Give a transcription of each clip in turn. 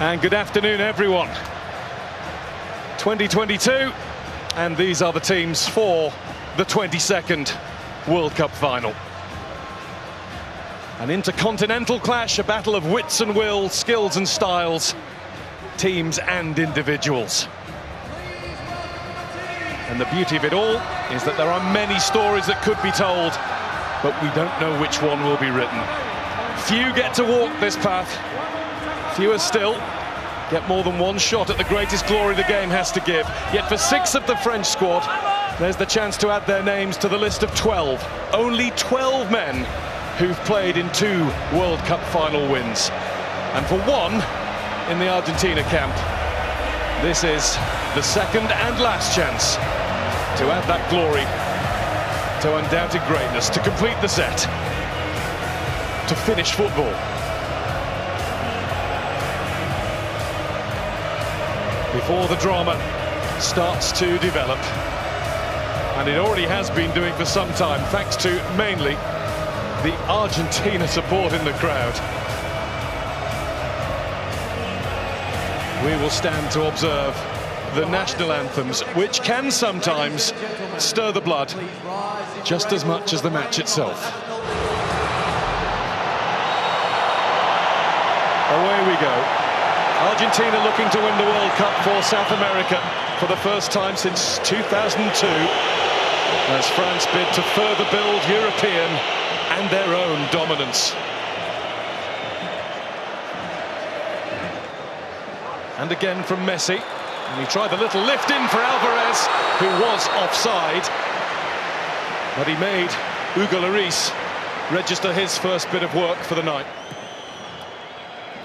And good afternoon, everyone. 2022, and these are the teams for the 22nd World Cup final. An intercontinental clash, a battle of wits and will, skills and styles, teams and individuals. And the beauty of it all is that there are many stories that could be told, but we don't know which one will be written. Few get to walk this path. Fewer still get more than one shot at the greatest glory the game has to give. Yet for 6 of the French squad, there's the chance to add their names to the list of 12. Only 12 men who've played in 2 World Cup final wins. And for one in the Argentina camp, this is the second and last chance to add that glory to undoubted greatness, to complete the set, to finish football. Before the drama starts to develop, and it already has been doing for some time, thanks to mainly the Argentina support in the crowd. We will stand to observe the national anthems, which can sometimes stir the blood just as much as the match itself. Away we go. Argentina looking to win the World Cup for South America for the first time since 2002, as France bid to further build European and their own dominance. And again from Messi, and he tried the little lift in for Alvarez, who was offside, but he made Hugo Lloris register his first bit of work for the night.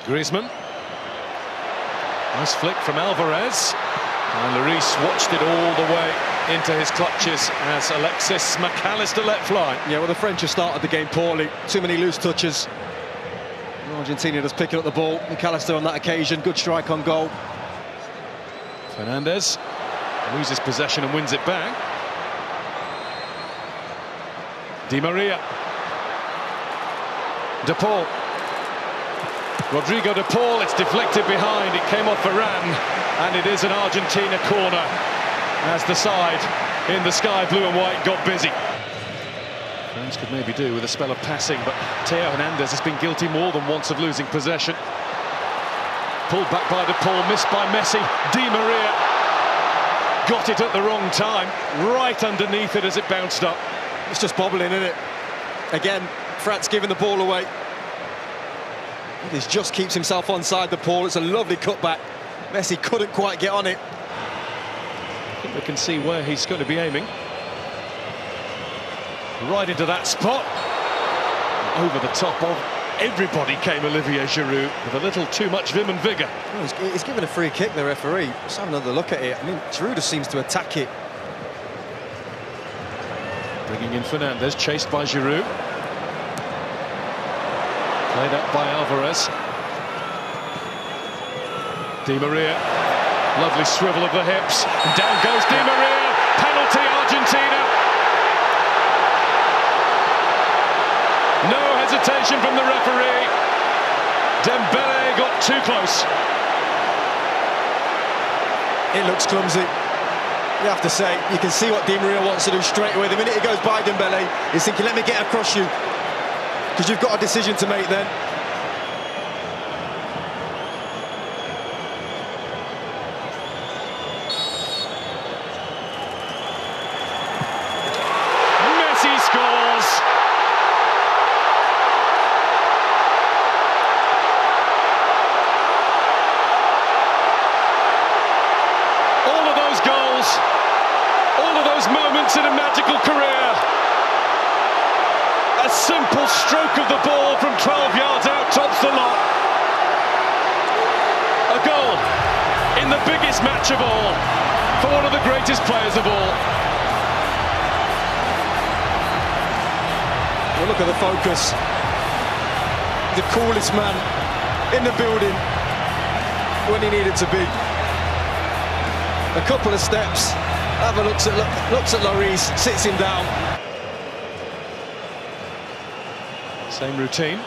Griezmann. Nice flick from Alvarez, and Lloris watched it all the way into his clutches as Alexis McAllister let fly. Yeah, well, the French have started the game poorly. Too many loose touches. Argentina just picking up the ball. McAllister on that occasion, good strike on goal. Fernandez loses possession and wins it back. Di Maria. De Paul. Rodrigo De Paul, it's deflected behind, it came off Varane, and it is an Argentina corner as the side in the sky blue and white got busy. France could maybe do with a spell of passing, but Theo Hernandez has been guilty more than once of losing possession. Pulled back by De Paul, missed by Messi. Di Maria got it at the wrong time, right underneath it as it bounced up. It's just bobbling, isn't it? Again, France giving the ball away. He just keeps himself onside the ball. It's a lovely cutback. Messi couldn't quite get on it. I think we can see where he's going to be aiming. Right into that spot. Over the top of everybody came Olivier Giroud with a little too much vim and vigour. Oh, he's given a free kick, the referee. Let's have another look at it. I mean, Giroud just seems to attack it. Bringing in Fernandez, chased by Giroud. Played up by Alvarez. Di Maria, lovely swivel of the hips. And down goes Di Maria. Penalty, Argentina. No hesitation from the referee. Dembele got too close. It looks clumsy. You have to say, you can see what Di Maria wants to do straight away. The minute he goes by Dembele, he's thinking, let me get across you. Because you've got a decision to make then. Messi scores! All of those goals, all of those moments in a magical career. A simple stroke of the ball from 12 yards out tops the lot. A goal in the biggest match of all for one of the greatest players of all. Well, look at the focus. The coolest man in the building when he needed to be. A couple of steps, have a looks at Lloris, sits him down. Same routine.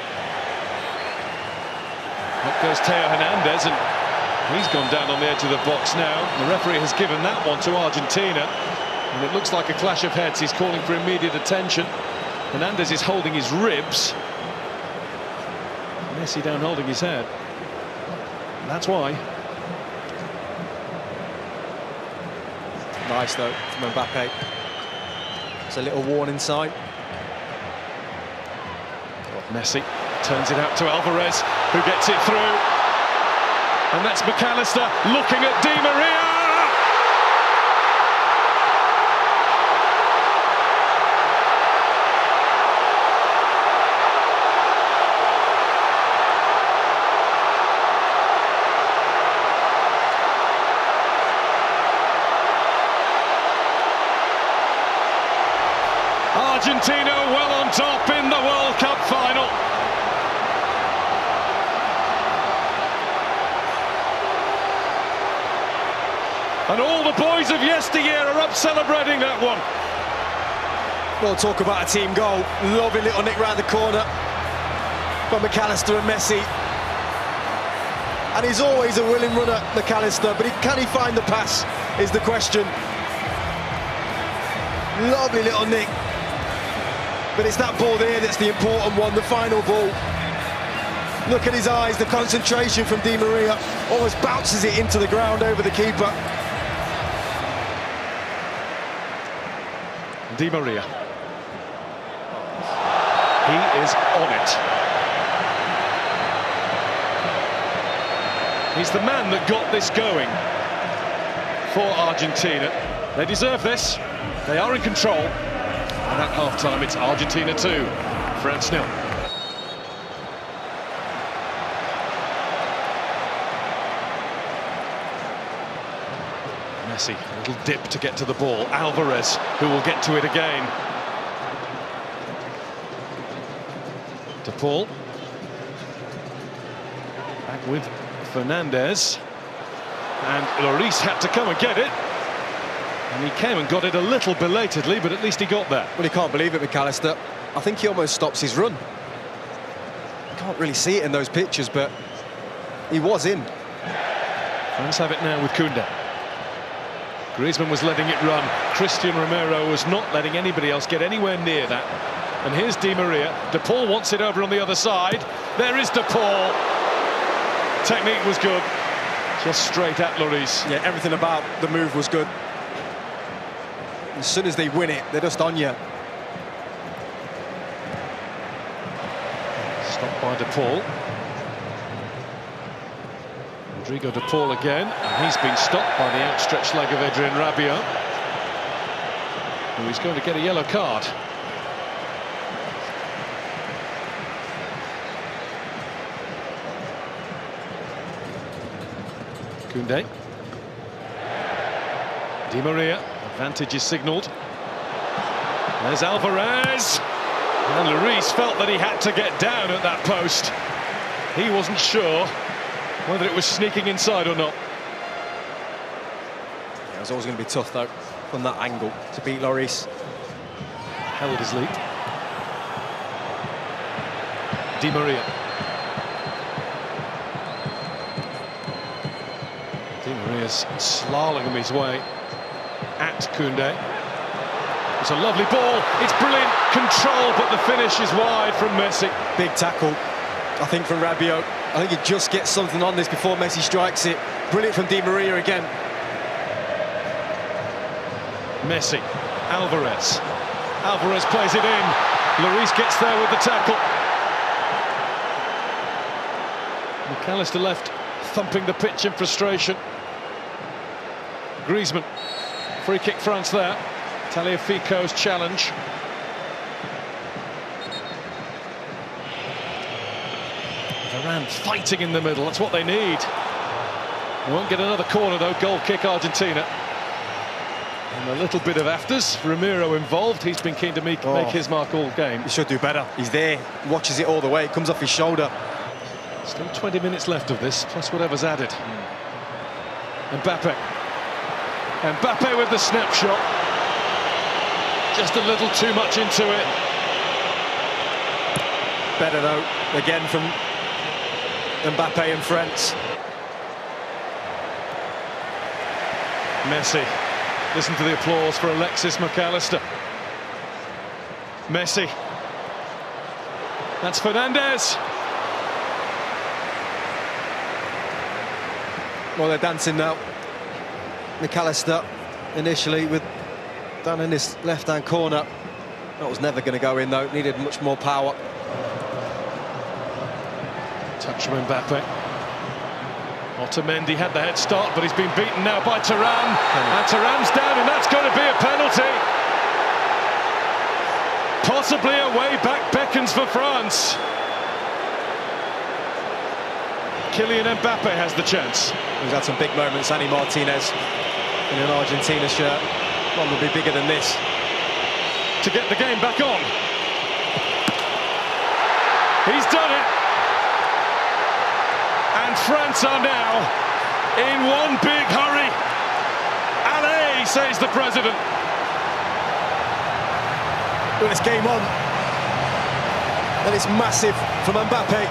Up goes Theo Hernandez, and He's gone down on the edge of the box now. The referee has given that one to Argentina. And it looks like a clash of heads. He's calling for immediate attention. Hernandez is holding his ribs. Messi down holding his head. That's why. Nice though from Mbappe. It's a little warning sign. Messi turns it out to Alvarez, who gets it through. And that's McAllister looking at Di Maria. Argentina well on top in the World Cup final. And all the boys of yesteryear are up celebrating that one. Well, talk about a team goal. Lovely little nick round the corner from McAllister and Messi. And he's always a willing runner, McAllister, but can he find the pass is the question. Lovely little nick. But it's that ball there that's the important one, the final ball. Look at his eyes, the concentration from Di Maria. Almost bounces it into the ground over the keeper. Di Maria. He is on it. He's the man that got this going for Argentina. They deserve this. They are in control. And at half-time, it's Argentina 2, France 0. Messi, a little dip to get to the ball. Alvarez, who will get to it again. De Paul. Back with Fernandez. And Lloris had to come and get it. And he came and got it a little belatedly, but at least he got there. Well, he can't believe it, McAllister. I think he almost stops his run. Can't really see it in those pictures, but he was in. France have it now with Koundé. Griezmann was letting it run. Christian Romero was not letting anybody else get anywhere near that. And here's Di Maria. De Paul wants it over on the other side. There is De Paul. Technique was good. Just straight at Lloris. Yeah, everything about the move was good. As soon as they win it, they're just on you. Stopped by De Paul. Rodrigo De Paul again, and he's been stopped by the outstretched leg of Adrien Rabiot. He's going to get a yellow card. Koundé. Di Maria. Advantage is signalled. There's Alvarez. And Lloris felt that he had to get down at that post. He wasn't sure whether it was sneaking inside or not. Yeah, it was always going to be tough, though, from that angle, to beat Lloris. Held his lead. Di Maria. Di Maria's slaloming his way at Koundé. It's a lovely ball. It's brilliant control, but the finish is wide from Messi. Big tackle, I think, from Rabiot. I think he just gets something on this before Messi strikes it. Brilliant from Di Maria again. Messi, Alvarez. Alvarez plays it in. Lloris gets there with the tackle. McAllister left thumping the pitch in frustration. Griezmann. Free kick France there. Tagliafico's challenge. Varane fighting in the middle, that's what they need. They won't get another corner though, goal kick Argentina. And a little bit of afters, Romero involved, he's been keen to make his mark all game. He should do better, he's there, watches it all the way, it comes off his shoulder. Still 20 minutes left of this, plus whatever's added. Mbappe. Mbappe with the snapshot. Just a little too much into it. Better though, again from Mbappe and France. Messi. Listen to the applause for Alexis McAllister. Messi. That's Fernandez. Well, they're dancing now. McAllister initially down in this left-hand corner. That was never going to go in, though. Needed much more power. Touch from Mbappe. Otamendi had the head start, but he's been beaten now by Thuram. And Thuram's down, and that's going to be a penalty. Possibly a way back beckons for France. Kylian Mbappe has the chance. He's had some big moments, Annie Martinez, in an Argentina shirt. One will be bigger than this. To get the game back on. He's done it. And France are now in one big hurry. Allez, says the president. Well, it's game on. And it's massive from Mbappe.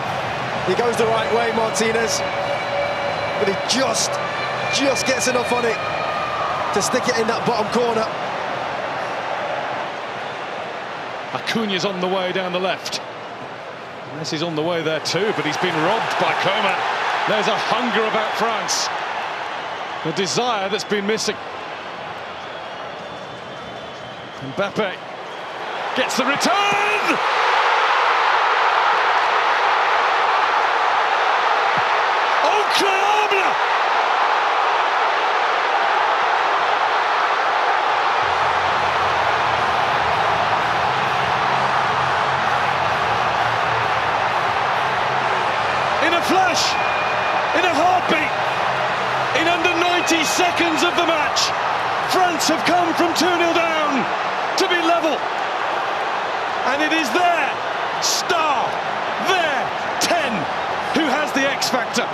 He goes the right way, Martinez. But he just gets enough on it to stick it in that bottom corner. Acuña's on the way down the left. Messi's on the way there too, but he's been robbed by Coman. There's a hunger about France. A desire that's been missing. Mbappe gets the return! Incroyable! In a flash, in a heartbeat, in under 90 seconds of the match, France have come from 2-0 down to be level. And it is their star, their 10, who has the X factor.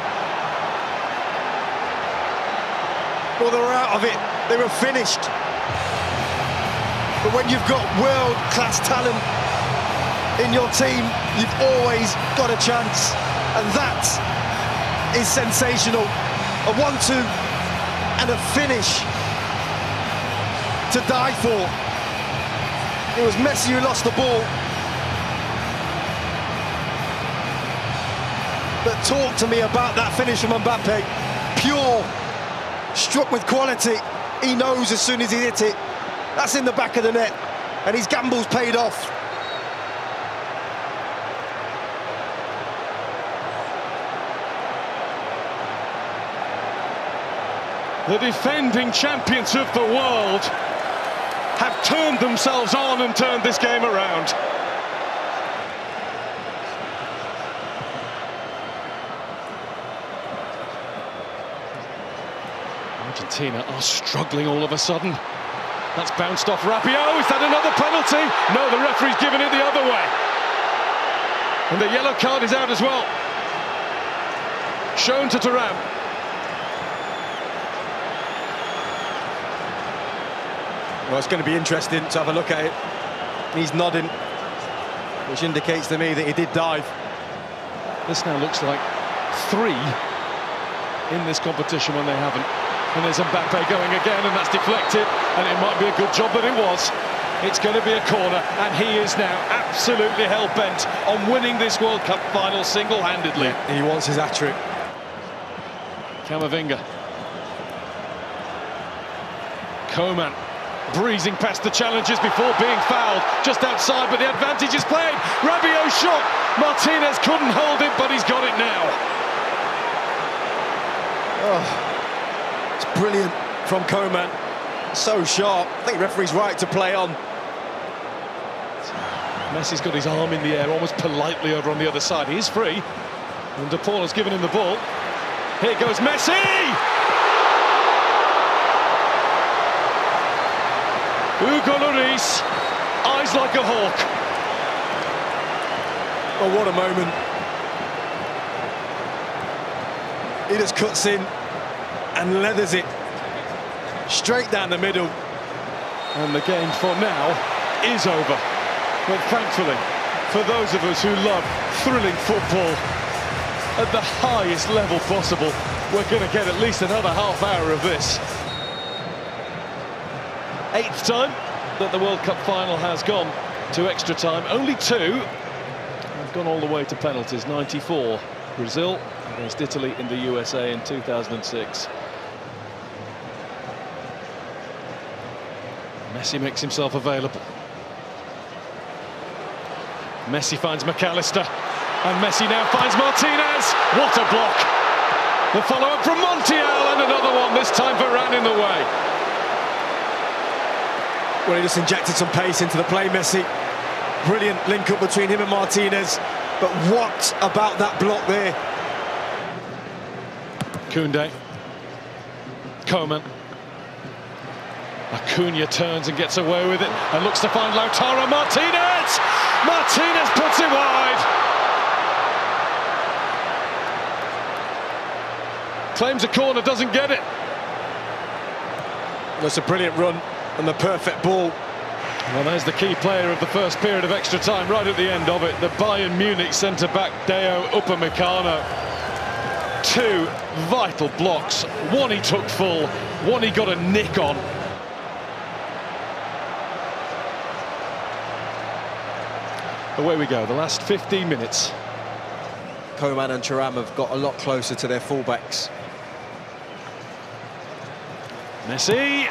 Well, they were out of it. They were finished. But when you've got world-class talent in your team, you've always got a chance. And that is sensational. A 1-2 and a finish to die for. It was Messi who lost the ball. But talk to me about that finish from Mbappe. Pure, struck with quality. He knows as soon as he hit it, that's in the back of the net. And his gamble's paid off. The defending champions of the world have turned themselves on and turned this game around. Argentina are struggling all of a sudden. That's bounced off Rabiot. Is that another penalty? No, the referee's given it the other way. And the yellow card is out as well. Shown to Thuram. Well, it's going to be interesting to have a look at it. He's nodding, which indicates to me that he did dive. This now looks like 3 in this competition when they haven't. And there's Mbappe going again, and that's deflected. And it might be a good job that it was. It's going to be a corner, and he is now absolutely hell-bent on winning this World Cup final single-handedly. He wants his hat-trick. Camavinga. Coman breezing past the challengers before being fouled just outside, but the advantage is played. Rabiot shot. Martinez couldn't hold it, but he's got it now. Oh, it's brilliant from Coman. So sharp. I think the referee's right to play on. Messi's got his arm in the air, almost politely over on the other side. He is free, and De Paul has given him the ball. Here goes Messi! Hugo Lloris, eyes like a hawk. Oh, what a moment. He just cuts in and leathers it straight down the middle. And the game for now is over. But thankfully, for those of us who love thrilling football at the highest level possible, we're going to get at least another half hour of this. 8th time that the World Cup final has gone to extra time. Only 2 have gone all the way to penalties. 94, Brazil against Italy in the USA in 2006. Messi makes himself available. Messi finds McAllister, and Messi now finds Martinez. What a block! The follow-up from Montiel, and another one, this time Varane in the way. Well, he just injected some pace into the play, Messi. Brilliant link-up between him and Martinez. But what about that block there? Koundé. Coman. Acuna turns and gets away with it and looks to find Lautaro Martinez! Martinez puts it wide! Claims a corner, doesn't get it. That's a brilliant run and the perfect ball. Well, there's the key player of the first period of extra time, right at the end of it. The Bayern Munich centre-back, Deo Upamecano. 2 vital blocks. One he took full, one he got a nick on. Away we go, the last 15 minutes. Coman and Thuram have got a lot closer to their fullbacks. Messi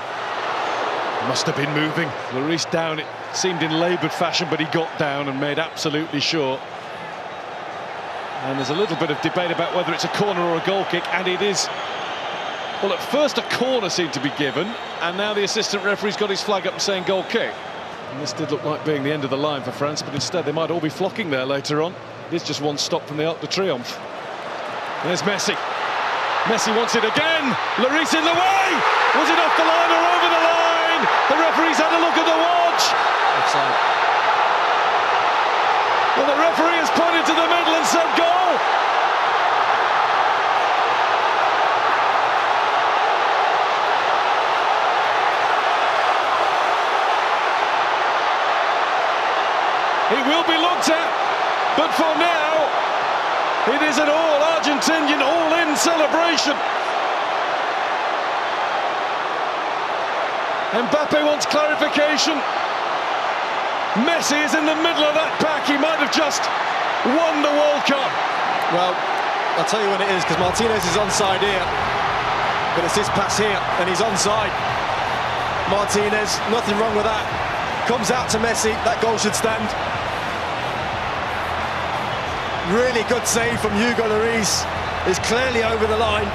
must have been moving. Lloris down, it seemed in laboured fashion, but he got down and made absolutely sure. And there's a little bit of debate about whether it's a corner or a goal kick, and it is. Well, at first a corner seemed to be given, and now the assistant referee's got his flag up saying goal kick. And this did look like being the end of the line for France, but instead they might all be flocking there later on. It's just one stop from the Arc de Triomphe. There's Messi. Messi wants it again. Lloris in the way. Was it off the line or over the line? The referee's had a look at the watch. Offside. Well, the referee has pointed to the middle and said goal. It will be looked at, but for now, it is an all-Argentinian, all-in celebration. Mbappe wants clarification. Messi is in the middle of that pack. He might have just won the World Cup. Well, I'll tell you when it is, because Martinez is onside here. But it's this pass here, and he's onside. Martinez, nothing wrong with that. Comes out to Messi, that goal should stand. Really good save from Hugo Lloris. Is clearly over the line.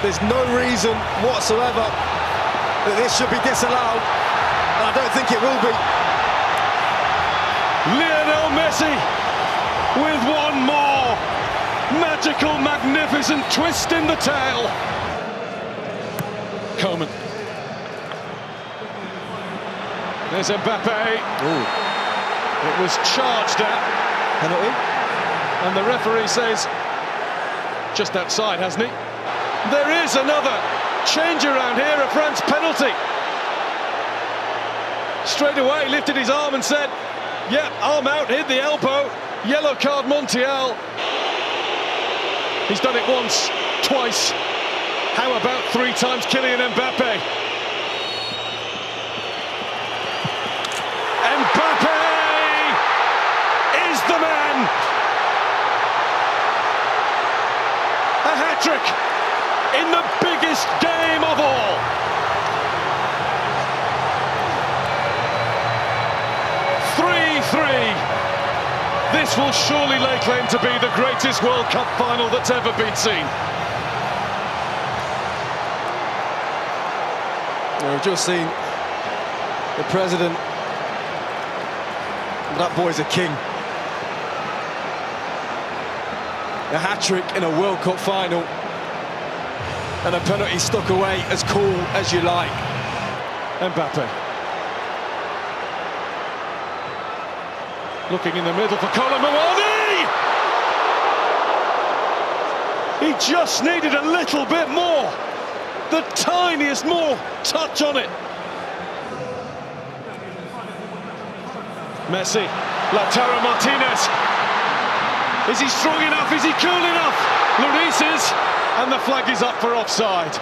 There's no reason whatsoever that this should be disallowed, and I don't think it will be. Lionel Messi with one more magical, magnificent twist in the tail. Coman. There's Mbappe. Ooh. It was charged at. Penalty. And the referee says just outside, hasn't he? There is another change around here, a France penalty. Straight away lifted his arm and said, yep, arm out, hit the elbow, yellow card Montiel. He's done it once, twice. How about 3 times Kylian Mbappe? Mbappe is the man. A hat-trick in the biggest game of all. This will surely lay claim to be the greatest World Cup final that's ever been seen. We've just seen the president. That boy's a king. A hat-trick in a World Cup final. And a penalty stuck away as cool as you like. Mbappe. Looking in the middle for Colomboani! He just needed a little bit more. The tiniest more touch on it. Messi, Lautaro Martinez. Is he strong enough? Is he cool enough? Lloris is, and the flag is up for offside.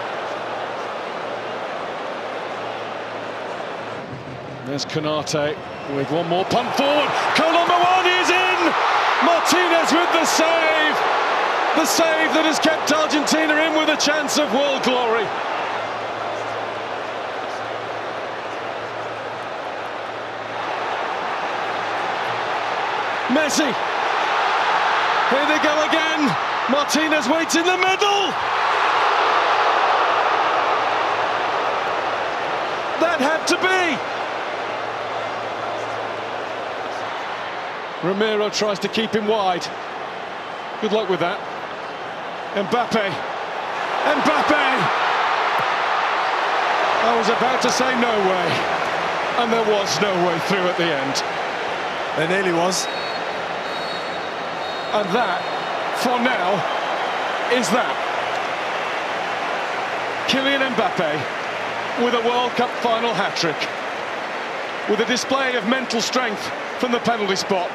There's Konate with one more punt forward. Kolo Muani is in! Martinez with the save! The save that has kept Argentina in with a chance of world glory. Messi. Here they go again. Martinez waits in the middle. That had to be. Ramiro tries to keep him wide. Good luck with that. Mbappe. I was about to say no way. And there was no way through at the end. There nearly was. And that, for now, is that. Kylian Mbappe with a World Cup final hat-trick. With a display of mental strength from the penalty spot.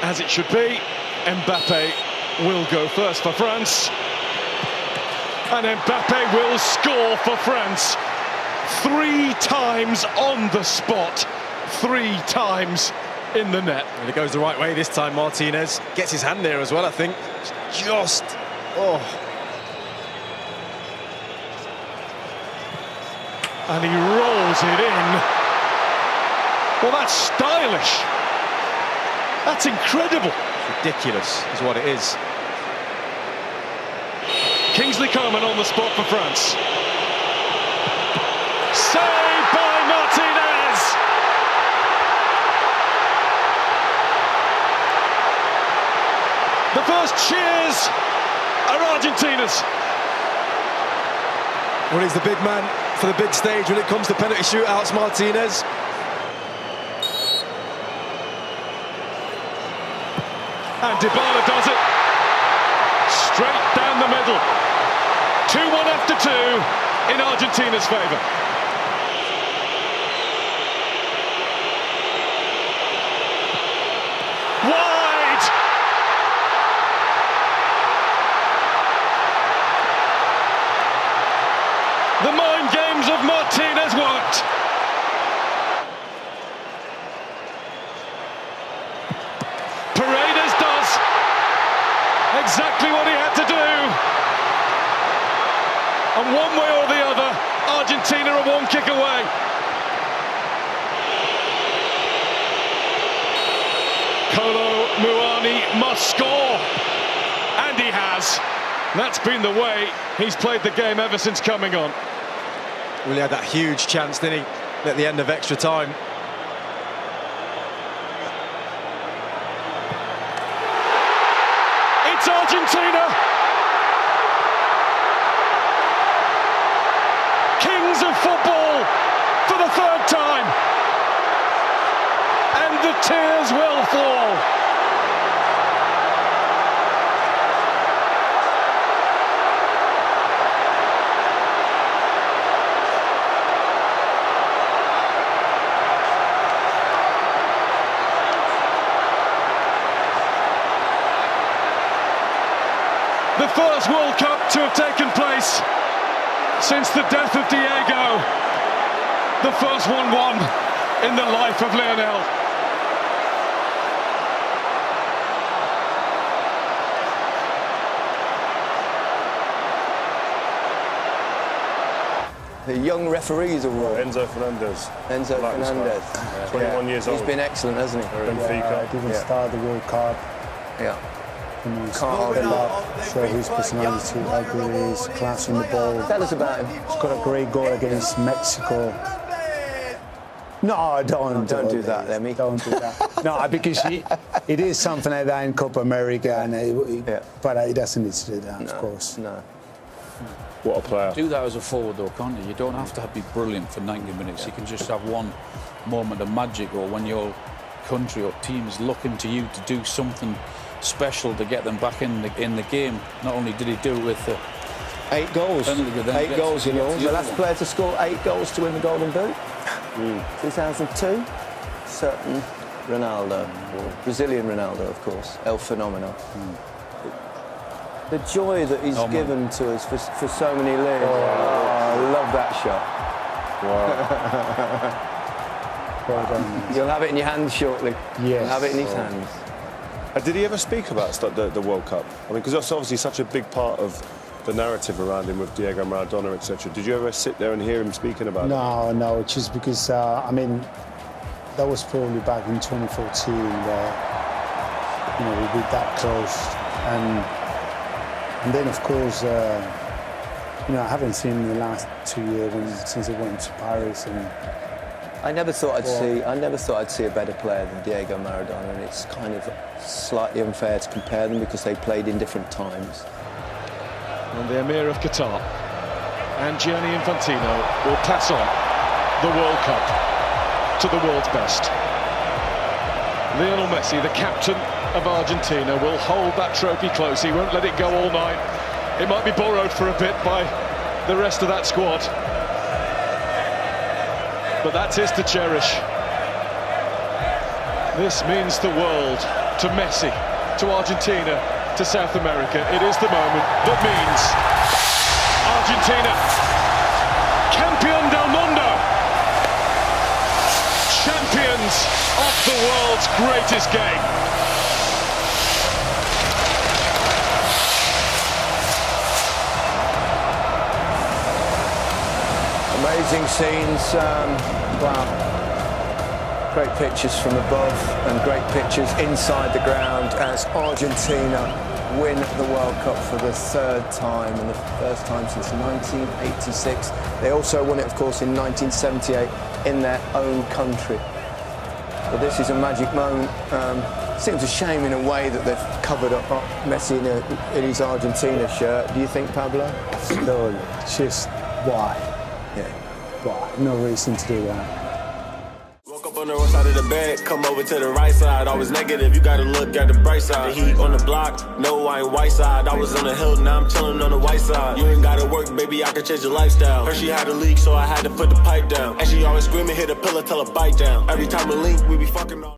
As it should be, Mbappe will go first for France. And Mbappe will score for France. 3 times on the spot. 3 times in the net. And it goes the right way this time. Martinez gets his hand there as well, I think. Just, oh. And he rolls it in. Well, that's stylish. That's incredible. It's ridiculous is what it is. Kingsley Coman on the spot for France. Saved by Martinez. The first cheers are Argentina's. Well, he's the big man for the big stage when it comes to penalty shootouts, Martinez. And Dybala does it. Straight down the middle. 2-1 after 2 in Argentina's favour. Wide! The mind games of Martinez worked. Paredes does exactly what he had to do. And one way or the other, Argentina are 1 kick away. Kolo Muani must score. And he has. That's been the way he's played the game ever since coming on. Well, he had that huge chance, didn't he, at the end of extra time. It's Argentina. Kings of football for the 3rd time. And the tears will fall. The first World Cup to have taken place since the death of Diego. The first 1-1 in the life of Lionel. The young referees award. Enzo Fernandez. Enzo Fernandez. Yeah. 21 years old. He's been excellent, hasn't he? Benfica. Didn't start the World Cup. Yeah. Can't hold him up, show his personality, how good he is, class in the ball. Tell us about him. He's got a great goal against Mexico. No, don't do that, Lemmy. Don't do that. No, because it is something like that in Copa America, and but he doesn't need to do that, of course. No. What a player. Do that as a forward though, can't you? You don't have to be brilliant for 90 minutes. You can just have one moment of magic, or when your country or team is looking to you to do something special to get them back in the game. Not only did he do it with 8 goals. 8 goals in all. The last player to score 8 goals to win the Golden Boot. 2002. Certain Ronaldo. Brazilian Ronaldo, of course. El Fenomeno. The joy that he's given to us for so many years. Oh, I love that shot. Wow. Well done. You'll have it in your hands shortly. Yes. You'll have it in his hands. Did he ever speak about the World Cup? I mean, because that's obviously such a big part of the narrative around him with Diego Maradona, etc. Did you ever sit there and hear him speaking about it? No, just because, I mean, that was probably back in 2014 where, you know, we were that close. And then, of course, you know, I haven't seen him the last 2 years since I went to Paris. And I never thought I'd see a better player than Diego Maradona, and it's kind of slightly unfair to compare them because they played in different times. And the Emir of Qatar and Gianni Infantino will pass on the World Cup to the world's best. Lionel Messi, the captain of Argentina, will hold that trophy close. He won't let it go all night. It might be borrowed for a bit by the rest of that squad, but that's his to cherish. This means the world to Messi, to Argentina, to South America. It is the moment that means Argentina, campeón del mundo, champions of the world's greatest game. Amazing scenes, wow. Great pictures from above and great pictures inside the ground as Argentina win the World Cup for the third time and the first time since 1986. They also won it, of course, in 1978 in their own country. But this is a magic moment. Seems a shame in a way that they've covered up Messi in his Argentina shirt. Do you think, Pablo? no, just why? Yeah. Why? No reason to do that. Woke up on the wrong side of the bed, come over to the right side. Always negative, you gotta look at the bright side. The heat on the block, no, I ain't white side. I was on the hill, now I'm chilling on the white side. You ain't gotta work, baby, I can change your lifestyle. Heard she had a leak, so I had to put the pipe down. And she always screaming, hit a pillow, tell her bite down. Every time we link, we be fucking on.